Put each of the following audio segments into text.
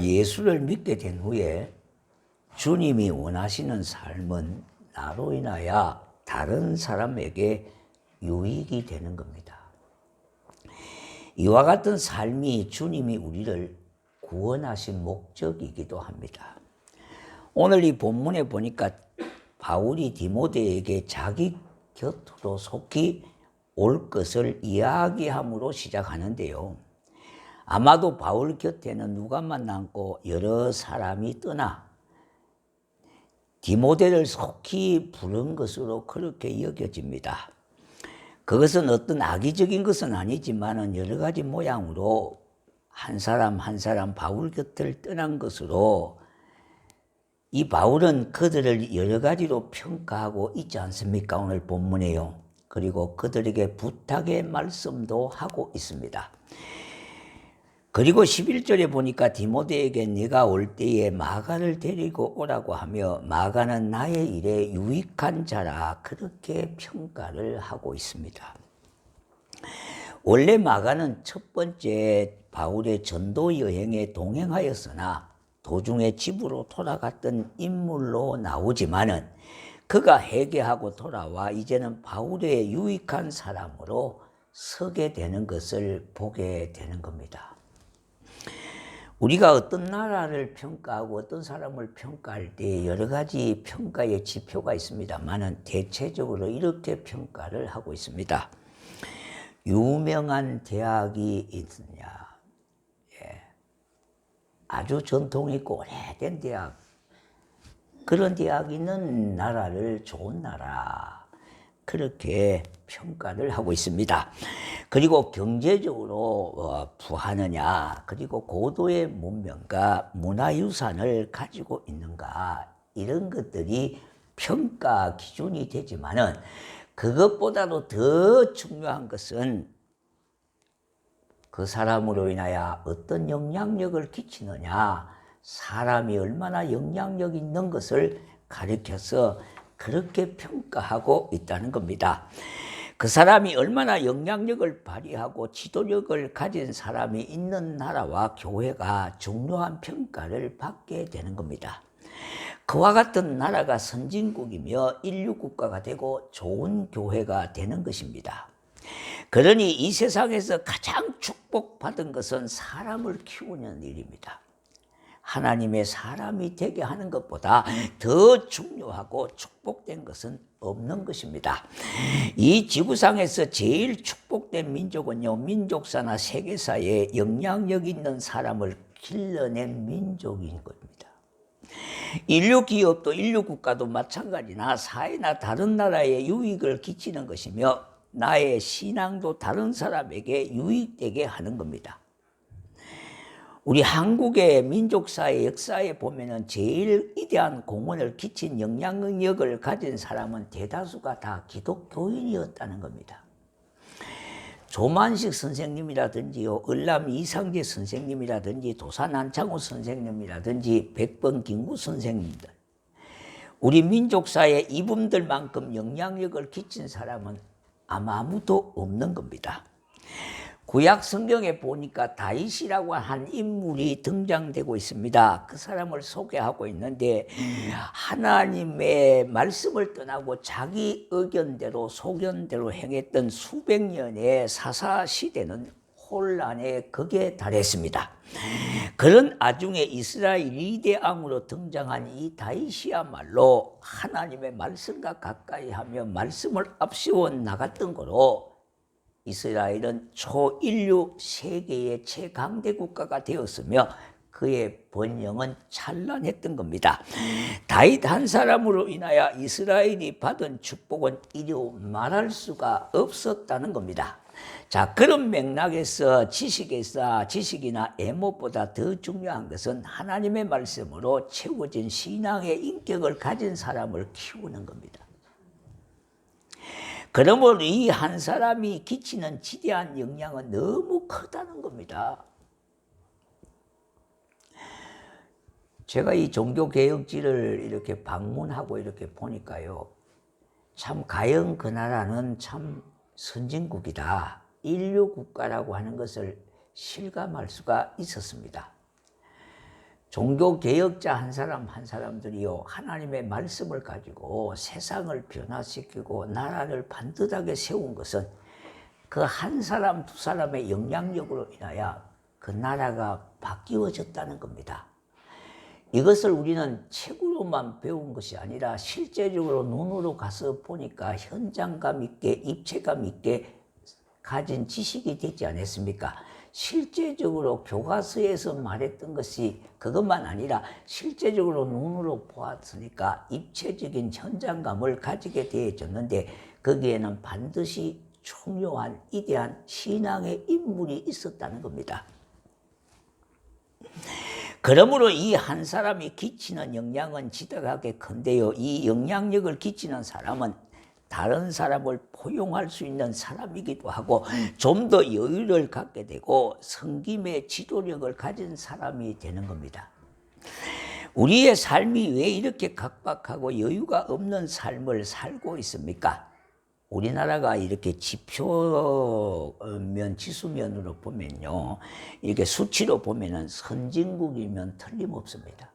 예수를 믿게 된 후에 주님이 원하시는 삶은 나로 인하여 다른 사람에게 유익이 되는 겁니다. 이와 같은 삶이 주님이 우리를 구원하신 목적이기도 합니다. 오늘 이 본문에 보니까 바울이 디모데에게 자기 곁으로 속히 올 것을 이야기함으로 시작하는데요. 아마도 바울 곁에는 누가만 남고 여러 사람이 떠나 디모데를 속히 부른 것으로 그렇게 여겨집니다. 그것은 어떤 악의적인 것은 아니지만 여러 가지 모양으로 한 사람 한 사람 바울 곁을 떠난 것으로 이 바울은 그들을 여러 가지로 평가하고 있지 않습니까? 오늘 본문에요. 그리고 그들에게 부탁의 말씀도 하고 있습니다. 그리고 11절에 보니까 디모데에게 네가 올 때에 마가를 데리고 오라고 하며 마가는 나의 일에 유익한 자라 그렇게 평가를 하고 있습니다. 원래 마가는 첫 번째 바울의 전도 여행에 동행하였으나 도중에 집으로 돌아갔던 인물로 나오지만은 그가 회개하고 돌아와 이제는 바울의 유익한 사람으로 서게 되는 것을 보게 되는 겁니다. 우리가 어떤 나라를 평가하고 어떤 사람을 평가할 때 여러 가지 평가의 지표가 있습니다만은 대체적으로 이렇게 평가를 하고 있습니다. 유명한 대학이 있느냐, 아주 전통 있고 오래된 대학, 그런 대학이 있는 나라를 좋은 나라, 그렇게 평가를 하고 있습니다. 그리고 경제적으로 부하느냐, 그리고 고도의 문명과 문화유산을 가지고 있는가, 이런 것들이 평가 기준이 되지만은 그것보다도 더 중요한 것은 그 사람으로 인하여 어떤 영향력을 끼치느냐, 사람이 얼마나 영향력 있는 것을 가리켜서 그렇게 평가하고 있다는 겁니다. 그 사람이 얼마나 영향력을 발휘하고 지도력을 가진 사람이 있는 나라와 교회가 중요한 평가를 받게 되는 겁니다. 그와 같은 나라가 선진국이며 인류국가가 되고 좋은 교회가 되는 것입니다. 그러니 이 세상에서 가장 축복받은 것은 사람을 키우는 일입니다. 하나님의 사람이 되게 하는 것보다 더 중요하고 축복된 것은 없는 것입니다. 이 지구상에서 제일 축복된 민족은요, 민족사나 세계사에 영향력 있는 사람을 길러낸 민족인 겁니다. 인류 기업도 인류 국가도 마찬가지나 사회나 다른 나라에 유익을 끼치는 것이며 나의 신앙도 다른 사람에게 유익되게 하는 겁니다. 우리 한국의 민족사의 역사에 보면은 제일 위대한 공헌을 끼친 영향력을 가진 사람은 대다수가 다 기독교인이었다는 겁니다. 조만식 선생님이라든지요, 을람 이상재 선생님이라든지 도산 안창호 선생님이라든지 백번 김구 선생님들, 우리 민족사에 이분들만큼 영향력을 끼친 사람은 아마 아무도 없는 겁니다. 구약 성경에 보니까 다윗이라고 한 인물이 등장되고 있습니다. 그 사람을 소개하고 있는데 하나님의 말씀을 떠나고 자기 의견대로 소견대로 행했던 수백 년의 사사시대는 혼란의 극에 달했습니다. 그런 와중에 이스라엘 2대 왕으로 등장한 이 다윗이야말로 하나님의 말씀과 가까이 하며 말씀을 앞세워 나갔던 거로 이스라엘은 초인류 세계의 최강대 국가가 되었으며 그의 번영은 찬란했던 겁니다. 다윗 한 사람으로 인하여 이스라엘이 받은 축복은 이루 말할 수가 없었다는 겁니다. 자, 그런 맥락에서 지식이나 애목보다 더 중요한 것은 하나님의 말씀으로 채워진 신앙의 인격을 가진 사람을 키우는 겁니다. 그러므로 이 한 사람이 끼치는 지대한 영향은 너무 크다는 겁니다. 제가 이 종교개혁지를 이렇게 방문하고 이렇게 보니까요, 참 과연 그 나라는 참 선진국이다, 인류국가라고 하는 것을 실감할 수가 있었습니다. 종교 개혁자 한 사람 한 사람들이요, 하나님의 말씀을 가지고 세상을 변화시키고 나라를 반듯하게 세운 것은 그 한 사람 두 사람의 영향력으로 인하여 그 나라가 바뀌어졌다는 겁니다. 이것을 우리는 책으로만 배운 것이 아니라 실제적으로 눈으로 가서 보니까 현장감 있게 입체감 있게 가진 지식이 되지 않았습니까? 실제적으로 교과서에서 말했던 것이 그것만 아니라 실제적으로 눈으로 보았으니까 입체적인 현장감을 가지게 되어졌는데, 거기에는 반드시 중요한 위대한 신앙의 인물이 있었다는 겁니다. 그러므로 이 한 사람이 끼치는 영향은 지대하게 큰데요, 이 영향력을 끼치는 사람은 다른 사람을 포용할 수 있는 사람이기도 하고 좀 더 여유를 갖게 되고 섬김의 지도력을 가진 사람이 되는 겁니다. 우리의 삶이 왜 이렇게 각박하고 여유가 없는 삶을 살고 있습니까? 우리나라가 이렇게 지표면 지수면으로 보면요, 이렇게 수치로 보면은 선진국이면 틀림없습니다.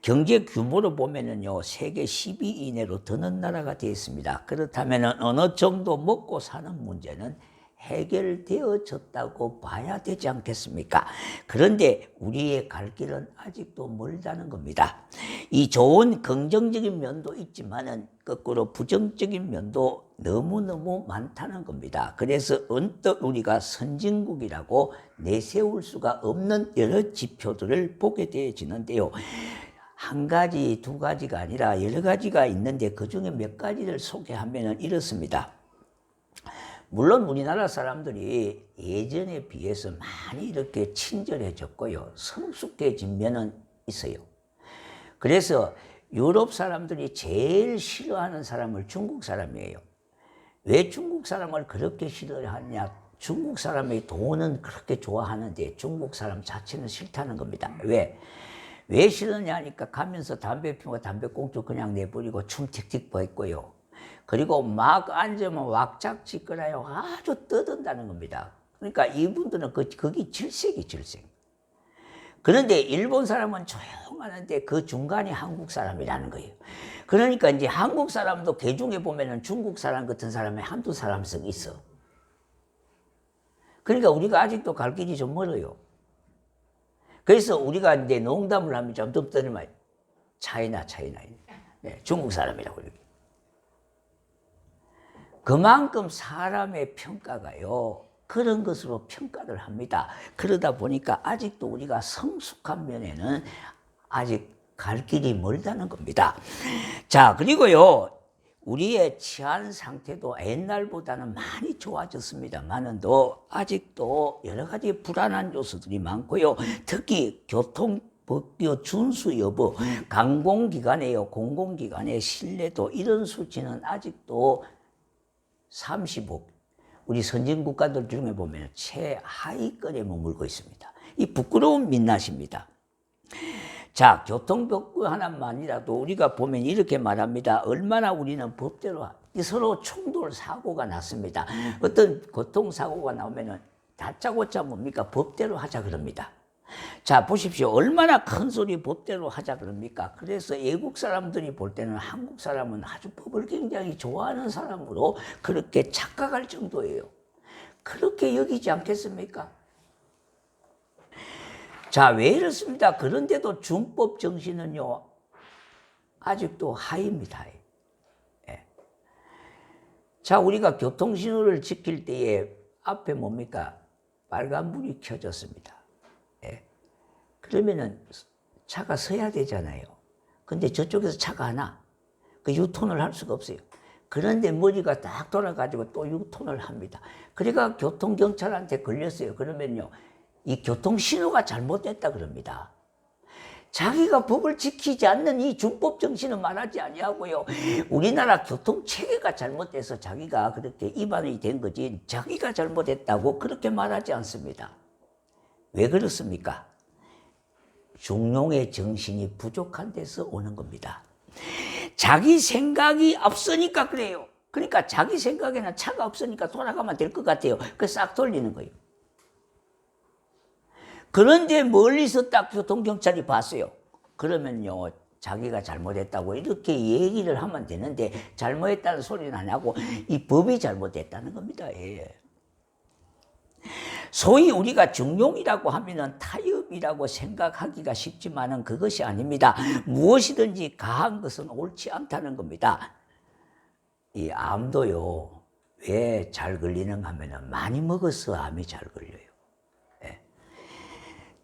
경제 규모로 보면은요, 세계 10위 이내로 드는 나라가 되어 있습니다. 그렇다면 어느 정도 먹고 사는 문제는 해결되어졌다고 봐야 되지 않겠습니까? 그런데 우리의 갈 길은 아직도 멀다는 겁니다. 이 좋은 긍정적인 면도 있지만은 거꾸로 부정적인 면도 너무너무 많다는 겁니다. 그래서 언뜻 우리가 선진국이라고 내세울 수가 없는 여러 지표들을 보게 되어지는데요, 한 가지 두 가지가 아니라 여러 가지가 있는데 그 중에 몇 가지를 소개하면 이렇습니다. 물론 우리나라 사람들이 예전에 비해서 많이 이렇게 친절해졌고요, 성숙해진 면은 있어요. 그래서 유럽 사람들이 제일 싫어하는 사람을 중국 사람이에요. 왜 중국 사람을 그렇게 싫어하냐? 중국 사람의 돈은 그렇게 좋아하는데 중국 사람 자체는 싫다는 겁니다. 왜 싫으냐 하니까 가면서 담배 피우고 담배꽁초 그냥 내버리고 춤 틱틱 벗고요. 그리고 막 앉으면 왁작지껄어요. 아주 떠든다는 겁니다. 그러니까 이분들은 거기 질색이 질색. 그런데 일본 사람은 조용하는데 그 중간이 한국 사람이라는 거예요. 그러니까 이제 한국 사람도 개 중에 보면은 중국 사람 같은 사람이 한두 사람씩 있어. 그러니까 우리가 아직도 갈 길이 좀 멀어요. 그래서 우리가 이제 농담을 하면 좀 덥더니만 차이나. 네, 중국 사람이라고 이렇게. 그만큼 사람의 평가가요, 그런 것으로 평가를 합니다. 그러다 보니까 아직도 우리가 성숙한 면에는 아직 갈 길이 멀다는 겁니다. 자, 그리고요, 우리의 치안 상태도 옛날보다는 많이 좋아졌습니다만도 아직도 여러 가지 불안한 요소들이 많고요. 특히 교통법규 준수 여부, 공공기관의 신뢰도, 이런 수치는 아직도 35, 우리 선진국가들 중에 보면 최하위권에 머물고 있습니다. 이 부끄러운 민낯입니다. 자, 교통법규 하나만이라도 우리가 보면 이렇게 말합니다. 얼마나 우리는 법대로 서로 충돌 사고가 났습니다. 어떤 교통사고가 나오면은 다짜고짜 뭡니까? 법대로 하자 그럽니다. 자, 보십시오. 얼마나 큰 소리 법대로 하자 그럽니까? 그래서 외국 사람들이 볼 때는 한국 사람은 아주 법을 굉장히 좋아하는 사람으로 그렇게 착각할 정도예요. 그렇게 여기지 않겠습니까? 자, 왜 이렇습니다? 그런데도 준법 정신은요, 아직도 하입니다. 예. 자, 우리가 교통신호를 지킬 때에 앞에 뭡니까? 빨간불이 켜졌습니다. 예. 그러면은 차가 서야 되잖아요. 근데 저쪽에서 차가 하나, 그 유턴을 할 수가 없어요. 그런데 머리가 딱 돌아가지고 또 유턴을 합니다. 그러니까 교통경찰한테 걸렸어요. 그러면요, 이 교통신호가 잘못됐다 그럽니다. 자기가 법을 지키지 않는 이 준법 정신은 말하지 아니하고요, 우리나라 교통체계가 잘못돼서 자기가 그렇게 위반이 된 거지 자기가 잘못했다고 그렇게 말하지 않습니다. 왜 그렇습니까? 중용의 정신이 부족한 데서 오는 겁니다. 자기 생각이 앞서니까 그래요. 그러니까 자기 생각에는 차가 없으니까 돌아가면 될 것 같아요. 그 싹 돌리는 거예요. 그런데 멀리서 딱 교통경찰이 봤어요. 그러면요, 자기가 잘못했다고 이렇게 얘기를 하면 되는데 잘못했다는 소리는 안 하고 이 법이 잘못했다는 겁니다. 예. 소위 우리가 중용이라고 하면은 타협이라고 생각하기가 쉽지만은 그것이 아닙니다. 무엇이든지 가한 것은 옳지 않다는 겁니다. 이 암도요, 왜 잘 걸리는가 하면은 많이 먹어서 암이 잘 걸려요. 예.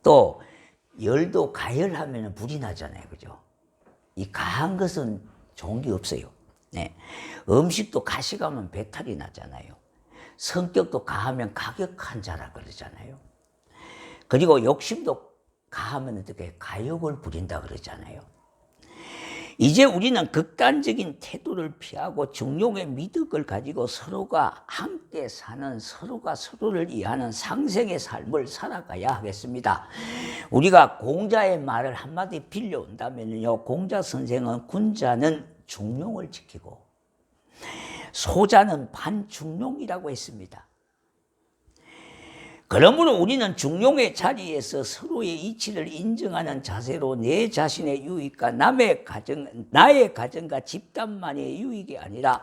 또 열도 가열하면은 불이 나잖아요, 그죠? 이 가한 것은 좋은 게 없어요. 네. 음식도 가시가면 배탈이 나잖아요. 성격도 가하면 가격한 자라 그러잖아요. 그리고 욕심도 가하면 어떻게 가욕을 부린다 그러잖아요. 이제 우리는 극단적인 태도를 피하고 중용의 미덕을 가지고 서로가 함께 사는, 서로가 서로를 이해하는 상생의 삶을 살아가야 하겠습니다. 우리가 공자의 말을 한마디 빌려온다면요, 공자 선생은 군자는 중용을 지키고 소자는 반중용이라고 했습니다. 그러므로 우리는 중용의 자리에서 서로의 이치를 인정하는 자세로 내 자신의 유익과 나의 가정과 집단만의 유익이 아니라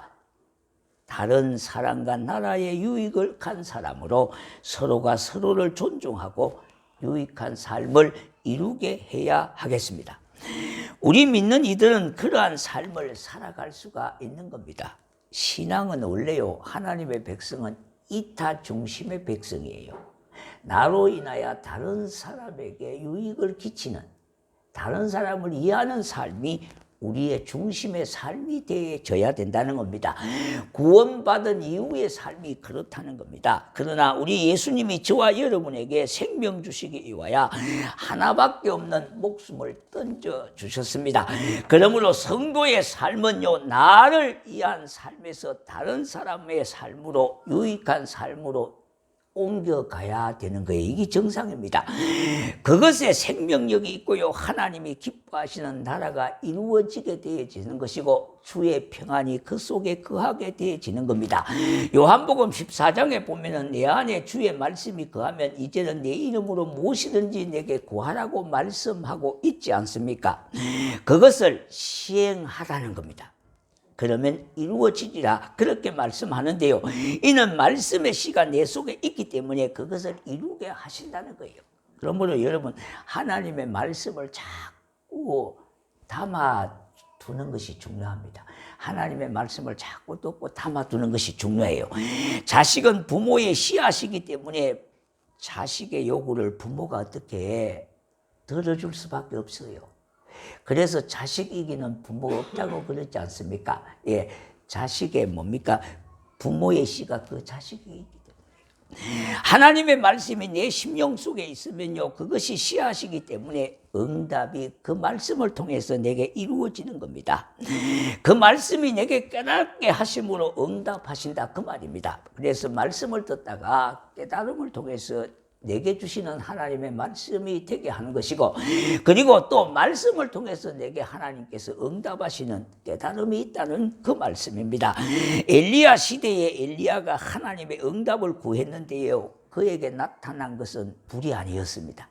다른 사람과 나라의 유익을 간 사람으로 서로가 서로를 존중하고 유익한 삶을 이루게 해야 하겠습니다. 우리 믿는 이들은 그러한 삶을 살아갈 수가 있는 겁니다. 신앙은 원래요, 하나님의 백성은 이타 중심의 백성이에요. 나로 인하여 다른 사람에게 유익을 끼치는, 다른 사람을 이해하는 삶이 우리의 중심의 삶이 되어져야 된다는 겁니다. 구원받은 이후의 삶이 그렇다는 겁니다. 그러나 우리 예수님이 저와 여러분에게 생명 주시기 위하여 하나밖에 없는 목숨을 던져주셨습니다. 그러므로 성도의 삶은요, 나를 위한 삶에서 다른 사람의 삶으로, 유익한 삶으로 옮겨가야 되는 거예요. 이게 정상입니다. 그것에 생명력이 있고요, 하나님이 기뻐하시는 나라가 이루어지게 되어지는 것이고 주의 평안이 그 속에 거하게 되어지는 겁니다. 요한복음 14장에 보면은 내 안에 주의 말씀이 거하면 이제는 내 이름으로 무엇이든지 내게 구하라고 말씀하고 있지 않습니까? 그것을 시행하라는 겁니다. 그러면 이루어지리라 그렇게 말씀하는데요, 이는 말씀의 씨가 내 속에 있기 때문에 그것을 이루게 하신다는 거예요. 그러므로 여러분, 하나님의 말씀을 자꾸 담아두는 것이 중요합니다. 하나님의 말씀을 자꾸 듣고 담아두는 것이 중요해요. 자식은 부모의 씨앗이기 때문에 자식의 요구를 부모가 어떻게 들어줄 수밖에 없어요. 그래서 자식 이기는 부모가 없다고 그러지 않습니까? 예, 자식의 뭡니까? 부모의 씨가 그 자식이 있기 때문에. 하나님의 말씀이 내 심령 속에 있으면요, 그것이 씨앗이기 때문에 응답이 그 말씀을 통해서 내게 이루어지는 겁니다. 그 말씀이 내게 깨닫게 하심으로 응답하신다 그 말입니다. 그래서 말씀을 듣다가 깨달음을 통해서 내게 주시는 하나님의 말씀이 되게 하는 것이고, 그리고 또 말씀을 통해서 내게 하나님께서 응답하시는 깨달음이 있다는 그 말씀입니다. 엘리야 시대에 엘리야가 하나님의 응답을 구했는데요, 그에게 나타난 것은 불이 아니었습니다.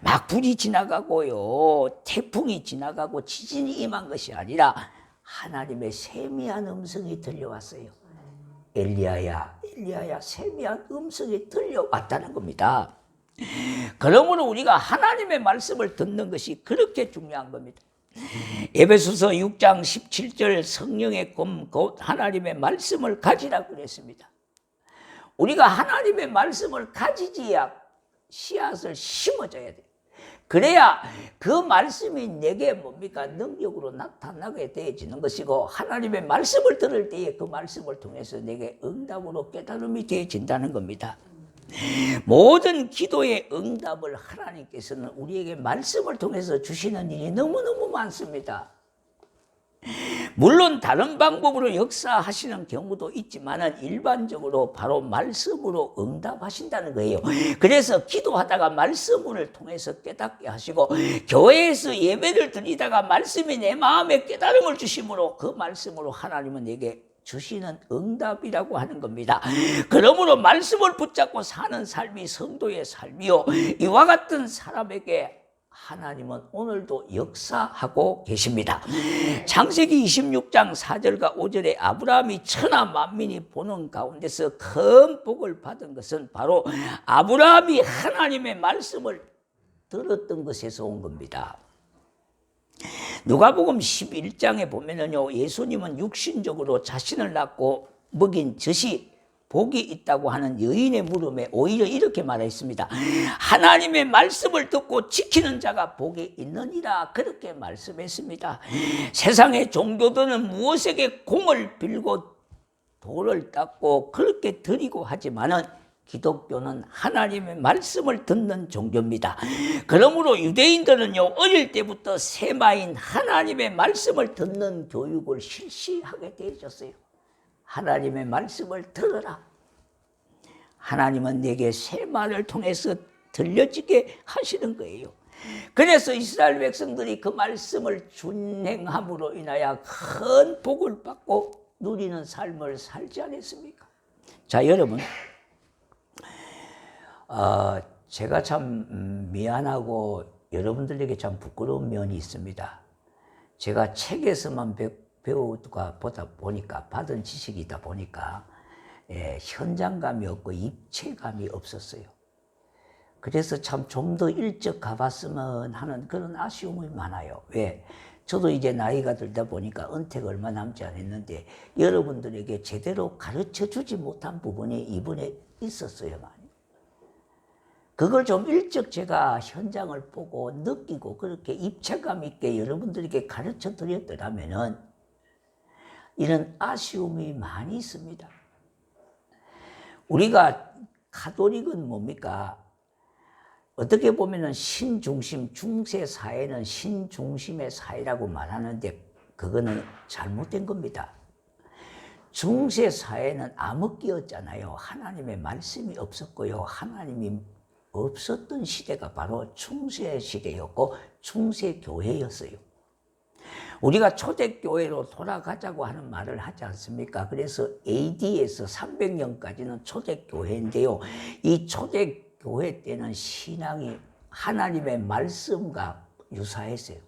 막 불이 지나가고요, 태풍이 지나가고 지진이 임한 것이 아니라 하나님의 세미한 음성이 들려왔어요. 엘리야야, 엘리야야, 세미한 음성이 들려왔다는 겁니다. 그러므로 우리가 하나님의 말씀을 듣는 것이 그렇게 중요한 겁니다. 에베소서 6장 17절 성령의 검 곧 하나님의 말씀을 가지라고 그랬습니다. 우리가 하나님의 말씀을 가지지야 씨앗을 심어줘야 돼요. 그래야 그 말씀이 내게 뭡니까? 능력으로 나타나게 되어지는 것이고, 하나님의 말씀을 들을 때에 그 말씀을 통해서 내게 응답으로 깨달음이 되어진다는 겁니다. 모든 기도의 응답을 하나님께서는 우리에게 말씀을 통해서 주시는 일이 너무너무 많습니다. 물론 다른 방법으로 역사하시는 경우도 있지만 일반적으로 바로 말씀으로 응답하신다는 거예요. 그래서 기도하다가 말씀을 통해서 깨닫게 하시고, 교회에서 예배를 드리다가 말씀이 내 마음에 깨달음을 주심으로 그 말씀으로 하나님은 내게 주시는 응답이라고 하는 겁니다. 그러므로 말씀을 붙잡고 사는 삶이 성도의 삶이요, 이와 같은 사람에게 하나님은 오늘도 역사하고 계십니다. 창세기 26장 4절과 5절에 아브라함이 천하 만민이 보는 가운데서 큰 복을 받은 것은 바로 아브라함이 하나님의 말씀을 들었던 것에서 온 겁니다. 누가복음 11장에 보면은요, 예수님은 육신적으로 자신을 낳고 먹인 젖이 복이 있다고 하는 여인의 물음에 오히려 이렇게 말했습니다. 하나님의 말씀을 듣고 지키는 자가 복이 있느니라, 그렇게 말씀했습니다. 세상의 종교들은 무엇에게 공을 빌고 돌을 닦고 그렇게 드리고 하지만은 기독교는 하나님의 말씀을 듣는 종교입니다. 그러므로 유대인들은요, 어릴 때부터 세마인 하나님의 말씀을 듣는 교육을 실시하게 되어졌어요. 하나님의 말씀을 들어라. 하나님은 내게 세마를 통해서 들려지게 하시는 거예요. 그래서 이스라엘 백성들이 그 말씀을 준행함으로 인하여 큰 복을 받고 누리는 삶을 살지 않았습니까? 자, 여러분, 제가 참 미안하고 여러분들에게 참 부끄러운 면이 있습니다. 제가 책에서만 배우다 보니까, 받은 지식이다 보니까 현장감이 없고 입체감이 없었어요. 그래서 참 좀 더 일찍 가봤으면 하는 그런 아쉬움이 많아요. 왜? 저도 이제 나이가 들다 보니까 은퇴가 얼마 남지 않았는데 여러분들에게 제대로 가르쳐 주지 못한 부분이 이번에 있었어요, 많이. 그걸 좀 일찍 제가 현장을 보고 느끼고 그렇게 입체감 있게 여러분들에게 가르쳐 드렸더라면은 이런 아쉬움이 많이 있습니다. 우리가 가톨릭은 뭡니까? 어떻게 보면은 신중심, 중세 사회는 신중심의 사회라고 말하는데 그거는 잘못된 겁니다. 중세 사회는 암흑기였잖아요. 하나님의 말씀이 없었고요. 하나님이 없었던 시대가 바로 중세 시대였고 중세 교회였어요. 우리가 초대교회로 돌아가자고 하는 말을 하지 않습니까? 그래서 AD에서 300년까지는 초대교회인데요. 이 초대교회 때는 신앙이 하나님의 말씀과 유사했어요.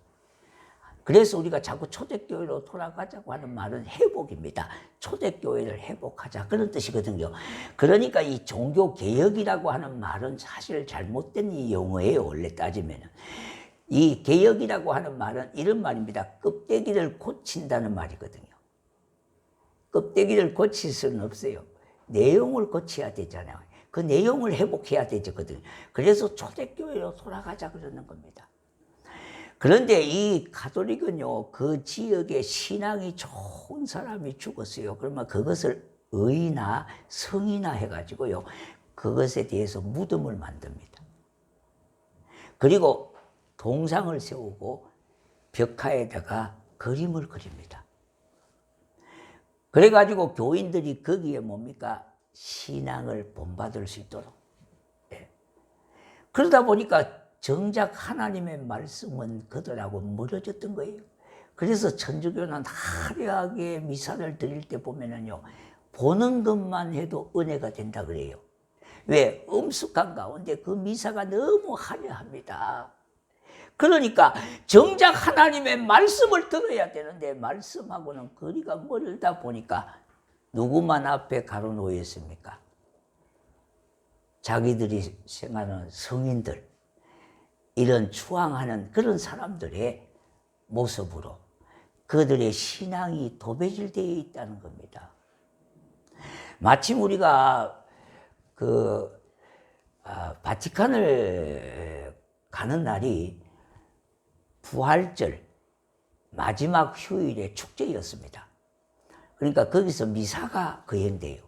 그래서 우리가 자꾸 초대교회로 돌아가자고 하는 말은 회복입니다. 초대교회를 회복하자, 그런 뜻이거든요. 그러니까 이 종교개혁이라고 하는 말은 사실 잘못된 이 용어예요. 원래 따지면은. 이 개혁이라고 하는 말은 이런 말입니다. 껍데기를 고친다는 말이거든요. 껍데기를 고칠 수는 없어요. 내용을 고쳐야 되잖아요. 그 내용을 회복해야 되거든요. 그래서 초대교회로 돌아가자 그러는 겁니다. 그런데 이 가톨릭은요, 그 지역에 신앙이 좋은 사람이 죽었어요. 그러면 그것을 의나 성이나 해가지고요, 그것에 대해서 무덤을 만듭니다. 그리고 동상을 세우고 벽화에다가 그림을 그립니다. 그래가지고 교인들이 거기에 뭡니까? 신앙을 본받을 수 있도록. 그러다 보니까 정작 하나님의 말씀은 그들하고 멀어졌던 거예요. 그래서 천주교는 화려하게 미사를 드릴 때 보면은요, 보는 것만 해도 은혜가 된다 그래요. 왜? 엄숙한 가운데 그 미사가 너무 화려합니다. 그러니까 정작 하나님의 말씀을 들어야 되는데 말씀하고는 거리가 멀다 보니까 누구만 앞에 가로놓여 있습니까? 자기들이 생각하는 성인들, 이런 추앙하는 그런 사람들의 모습으로 그들의 신앙이 도배질되어 있다는 겁니다. 마침 우리가 바티칸을 가는 날이 부활절 마지막 휴일의 축제였습니다. 그러니까 거기서 미사가 거행돼요.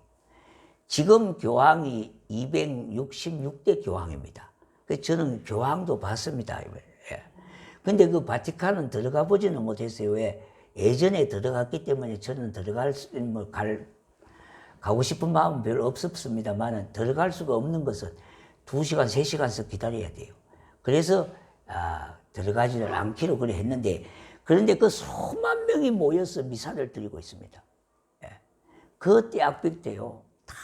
지금 교황이 266대 교황입니다. 그래서 저는 교황도 봤습니다. 근데 그 바티칸은 들어가 보지는 못했어요. 왜? 예전에 들어갔기 때문에 저는 가고 싶은 마음은 별로 없었습니다만 들어갈 수가 없는 것은 2시간, 3시간씩 기다려야 돼요. 그래서 들어가지를 않기로 그래 했는데, 그런데 그 수만 명이 모여서 미사를 드리고 있습니다. 그 대학병 때요. 다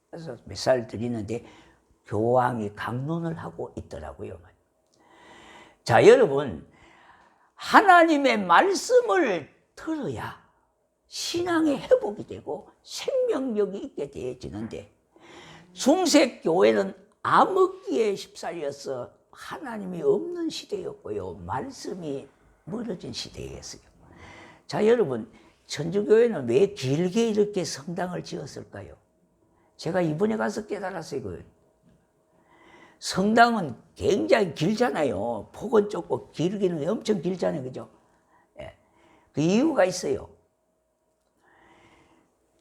그래서 몇 살 드리는데 교황이 강론을 하고 있더라고요. 자, 여러분, 하나님의 말씀을 들어야 신앙의 회복이 되고 생명력이 있게 되어지는데, 중세 교회는 암흑기에 휩싸여서 하나님이 없는 시대였고요, 말씀이 멀어진 시대였어요. 자, 여러분, 천주교회는 왜 길게 이렇게 성당을 지었을까요? 제가 이번에 가서 깨달았어요. 이거예요. 성당은 굉장히 길잖아요. 폭은 좁고 길기는 엄청 길잖아요. 그죠? 예. 그 이유가 있어요.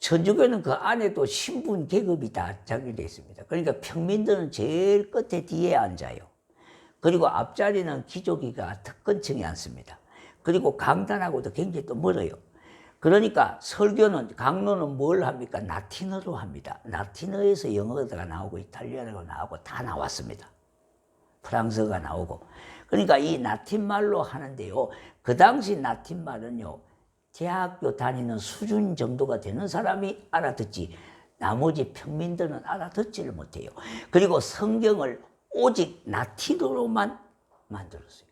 천주교는 그 안에도 신분 계급이 다 정해져 있습니다. 그러니까 평민들은 제일 끝에 뒤에 앉아요. 그리고 앞자리는 기족이가 특권층이 앉습니다. 그리고 강단하고도 굉장히 또 멀어요. 그러니까 설교는, 강론은 뭘 합니까? 라틴어로 합니다. 라틴어에서 영어가 나오고 이탈리아어가 나오고 다 나왔습니다. 프랑스어가 나오고. 그러니까 이 라틴말로 하는데요, 그 당시 라틴말은요, 대학교 다니는 수준 정도가 되는 사람이 알아듣지 나머지 평민들은 알아듣지를 못해요. 그리고 성경을 오직 라틴어로만 만들었어요.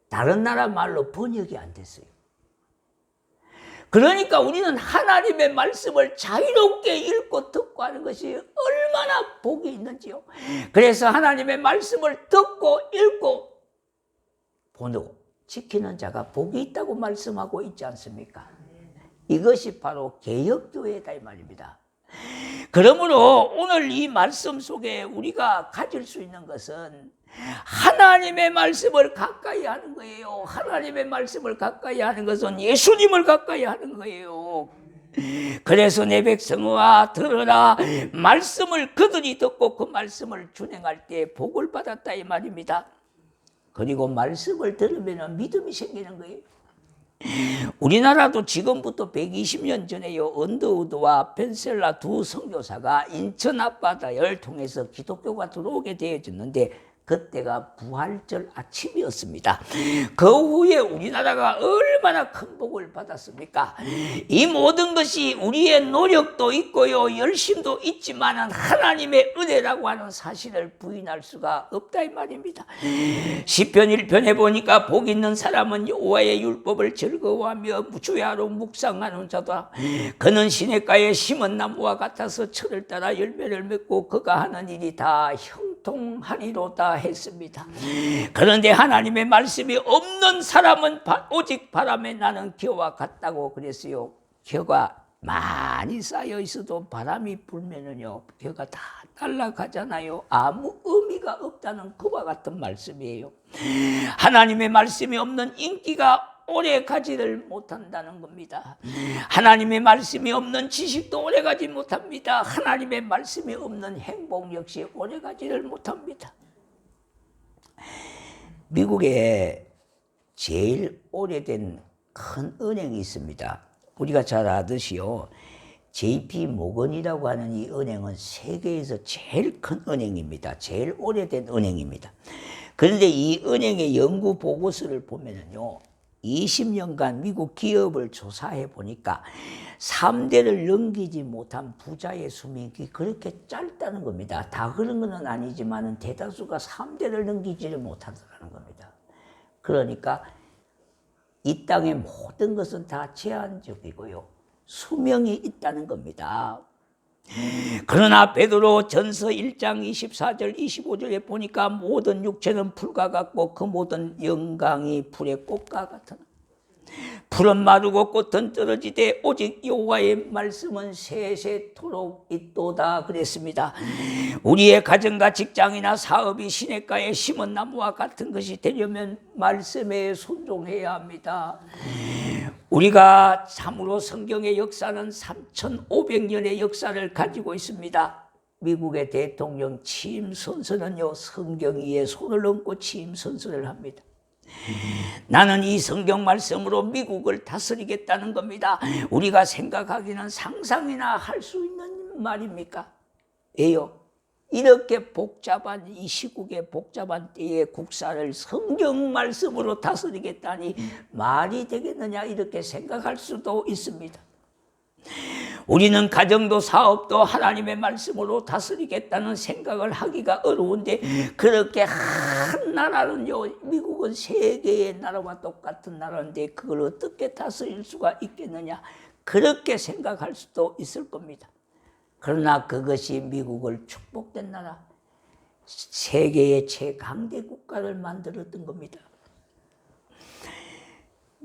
다른 나라 말로 번역이 안 됐어요. 그러니까 우리는 하나님의 말씀을 자유롭게 읽고 듣고 하는 것이 얼마나 복이 있는지요. 그래서 하나님의 말씀을 듣고 읽고 보고 지키는 자가 복이 있다고 말씀하고 있지 않습니까? 이것이 바로 개혁교회다 이 말입니다. 그러므로 오늘 이 말씀 속에 우리가 가질 수 있는 것은 하나님의 말씀을 가까이 하는 거예요. 하나님의 말씀을 가까이 하는 것은 예수님을 가까이 하는 거예요. 그래서 내 백성아 들으라, 말씀을 그들이 듣고 그 말씀을 준행할 때 복을 받았다 이 말입니다. 그리고 말씀을 들으면 믿음이 생기는 거예요. 우리나라도 지금부터 120년 전에요, 언더우드와 펜셀라 두 선교사가 인천 앞바다를 통해서 기독교가 들어오게 되어졌는데, 그때가 부활절 아침이었습니다. 그 후에 우리나라가 얼마나 큰 복을 받았습니까? 이 모든 것이 우리의 노력도 있고요, 열심도 있지만 하나님의 은혜라고 하는 사실을 부인할 수가 없다 이 말입니다. 시편 1편에 보니까 복 있는 사람은 여호와의 율법을 즐거워하며 주야로 묵상하는 자다. 그는 시냇가에 심은 나무와 같아서 철을 따라 열매를 맺고 그가 하는 일이 다 형통하리로다 했습니다. 그런데 하나님의 말씀이 없는 사람은 오직 바람에 나는 겨와 같다고 그랬어요. 겨가 많이 쌓여 있어도 바람이 불면은요, 겨가 다 날아가잖아요. 아무 의미가 없다는 그와 같은 말씀이에요. 하나님의 말씀이 없는 인기가 오래 가지를 못한다는 겁니다. 하나님의 말씀이 없는 지식도 오래 가지 못합니다. 하나님의 말씀이 없는 행복 역시 오래 가지를 못합니다. 미국에 제일 오래된 큰 은행이 있습니다. 우리가 잘 아듯이요, JP 모건이라고 하는 이 은행은 세계에서 제일 큰 은행입니다. 제일 오래된 은행입니다. 그런데 이 은행의 연구 보고서를 보면은요, 20년간 미국 기업을 조사해 보니까 3대를 넘기지 못한 부자의 수명이 그렇게 짧다는 겁니다. 다 그런 건 아니지만 대다수가 3대를 넘기지를 못한다는 겁니다. 그러니까 이 땅의 모든 것은 다 제한적이고요, 수명이 있다는 겁니다. 그러나 베드로 전서 1장 24절 25절에 보니까 모든 육체는 풀과 같고 그 모든 영광이 불의 꽃과 같으나 풀은 마르고 꽃은 떨어지되 오직 여호와의 말씀은 세세토록 있도다 그랬습니다. 우리의 가정과 직장이나 사업이 시냇가에 심은 나무와 같은 것이 되려면 말씀에 순종해야 합니다. 우리가 참으로 성경의 역사는 3,500년의 역사를 가지고 있습니다. 미국의 대통령 취임 선서는요, 성경 위에 손을 얹고 취임 선서를 합니다. 나는 이 성경 말씀으로 미국을 다스리겠다는 겁니다. 우리가 생각하기는 상상이나 할 수 있는 말입니까? 예요. 이렇게 복잡한 이 시국의 복잡한 때의 국사를 성경 말씀으로 다스리겠다니 말이 되겠느냐, 이렇게 생각할 수도 있습니다. 우리는 가정도 사업도 하나님의 말씀으로 다스리겠다는 생각을 하기가 어려운데 그렇게 한 나라는요, 미국은 세계의 나라와 똑같은 나라인데 그걸 어떻게 다스릴 수가 있겠느냐, 그렇게 생각할 수도 있을 겁니다. 그러나 그것이 미국을 축복된 나라, 세계의 최강대 국가를 만들었던 겁니다.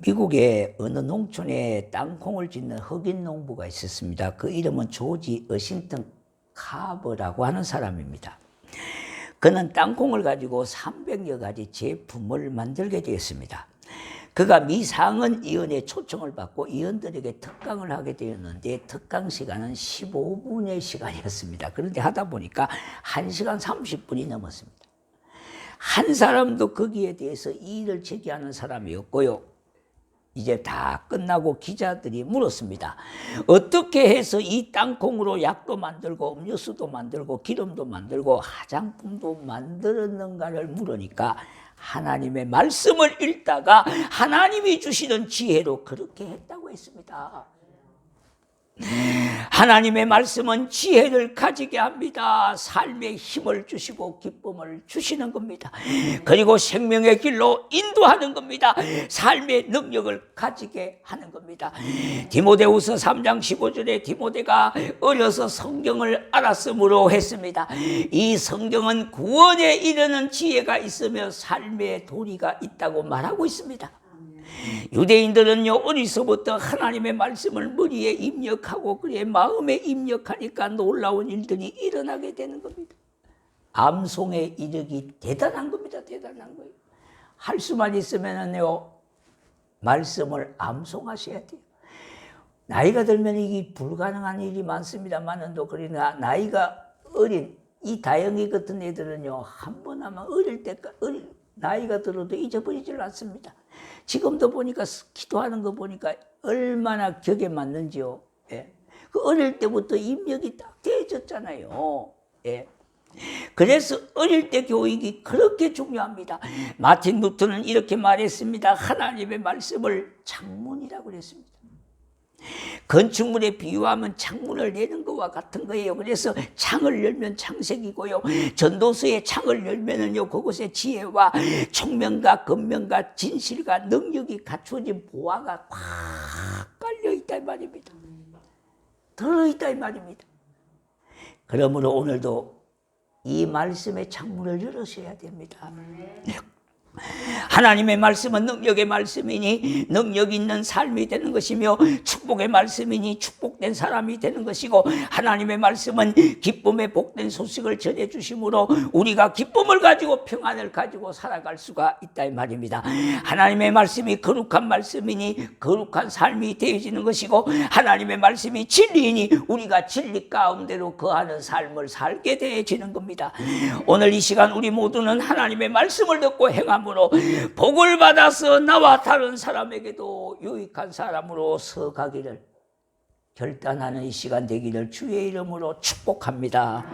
미국의 어느 농촌에 땅콩을 짓는 흑인 농부가 있었습니다. 그 이름은 조지 어싱턴 카버라고 하는 사람입니다. 그는 땅콩을 가지고 300여 가지 제품을 만들게 되었습니다. 그가 미상은위원회 초청을 받고 위원들에게 특강을 하게 되었는데 특강 시간은 15분의 시간이었습니다. 그런데 하다 보니까 1시간 30분이 넘었습니다. 한 사람도 거기에 대해서 이의를 제기하는 사람이 없고요. 이제 다 끝나고 기자들이 물었습니다. 어떻게 해서 이 땅콩으로 약도 만들고 음료수도 만들고 기름도 만들고 화장품도 만들었는가를 물으니까 하나님의 말씀을 읽다가 하나님이 주시는 지혜로 그렇게 했다고 했습니다. 하나님의 말씀은 지혜를 가지게 합니다. 삶의 힘을 주시고 기쁨을 주시는 겁니다. 그리고 생명의 길로 인도하는 겁니다. 삶의 능력을 가지게 하는 겁니다. 디모데후서 3장 15절에 디모데가 어려서 성경을 알았으므로 했습니다. 이 성경은 구원에 이르는 지혜가 있으며 삶의 도리가 있다고 말하고 있습니다. 유대인들은요, 어리서부터 하나님의 말씀을 머리에 입력하고 그의 마음에 입력하니까 놀라운 일들이 일어나게 되는 겁니다. 암송의 이력이 대단한 겁니다. 대단한 거예요. 할 수만 있으면요, 말씀을 암송하셔야 돼요. 나이가 들면 이게 불가능한 일이 많습니다만은도, 그러나 나이가 어린 이 다영이 같은 애들은요, 한 번 하면 어릴 때까지 나이가 들어도 잊어버리질 않습니다. 지금도 보니까 기도하는 거 보니까 얼마나 격에 맞는지요. 예. 그 어릴 때부터 입력이 딱 되어졌잖아요. 예. 그래서 어릴 때 교육이 그렇게 중요합니다. 마틴 루터는 이렇게 말했습니다. 하나님의 말씀을 창문이라고 그랬습니다. 건축물에 비유하면 창문을 내는 것과 같은 거예요. 그래서 창을 열면 창색이고요, 전도서의 창을 열면은요, 그곳에 지혜와 총명과 권명과 진실과 능력이 갖추어진 보화가 꽉 깔려 있다 이 말입니다. 들어 있다 이 말입니다. 그러므로 오늘도 이 말씀의 창문을 열으셔야 됩니다. 하나님의 말씀은 능력의 말씀이니 능력 있는 삶이 되는 것이며 축복의 말씀이니 축복된 사람이 되는 것이고, 하나님의 말씀은 기쁨의 복된 소식을 전해주심으로 우리가 기쁨을 가지고 평안을 가지고 살아갈 수가 있다 이 말입니다. 하나님의 말씀이 거룩한 말씀이니 거룩한 삶이 되어지는 것이고, 하나님의 말씀이 진리이니 우리가 진리 가운데로 거하는 삶을 살게 되어지는 겁니다. 오늘 이 시간 우리 모두는 하나님의 말씀을 듣고 행함으로 복을 받아서 나와 다른 사람에게도 유익한 사람으로 서가기를 결단하는 이 시간 되기를 주의 이름으로 축복합니다.